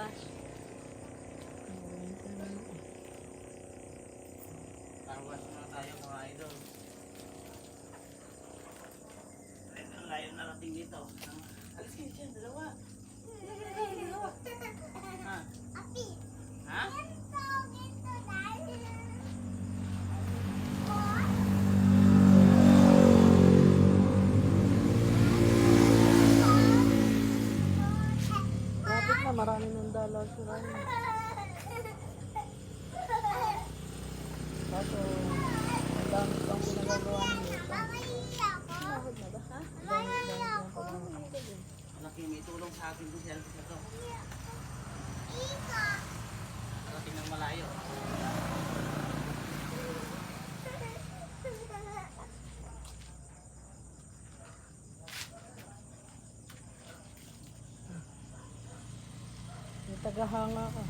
wash. Car wash muna tayo mga idol. Ang layo narating dito. Alis kayo dyan, dalawa. Ha? Ha? Bakit na marami ng dollar si Ryan? Kaso, ang dami pang ginagawa niya. Bakit na ba? Ha? Ang dami pang pag-ibig. Malaki may tulong sa akin kung selfie na to. Narating ng malayo. May tagahanga ka.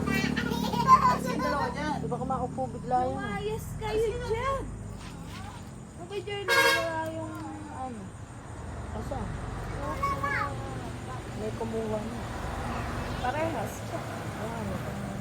Yung dalawa dyan. Di ba kumaupo bigla yan? Ayos kayo dyan. Okay, Jerry, wala yung Ano? Asa? May kumuha na. parehas. Ayan, may kumuha na.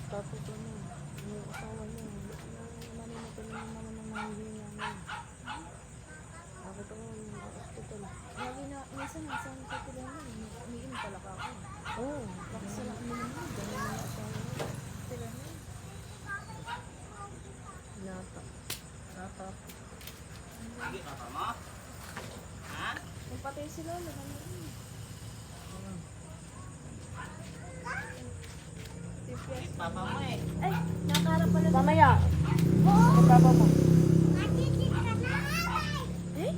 Tapos ano, yung asawa niya, natin naman ng nanghihina niya. Ako to, yung hospital. Lagi na, minsan nasa sa tulungan, umiinom pala ka ako. Oo, Bakit sila umiinom mo? ganun yung asawa niya. Sila na. Nata. Nata. Sige, papa mo. Ha? Kung patay sila, lahat na yun. Sige, papa mo eh. Ay, nakaharap pala. Mamaya! Ang papa mo. Eh?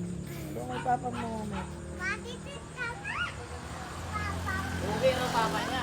Doon ang papa mo mamaya. Uwi ang papa niya.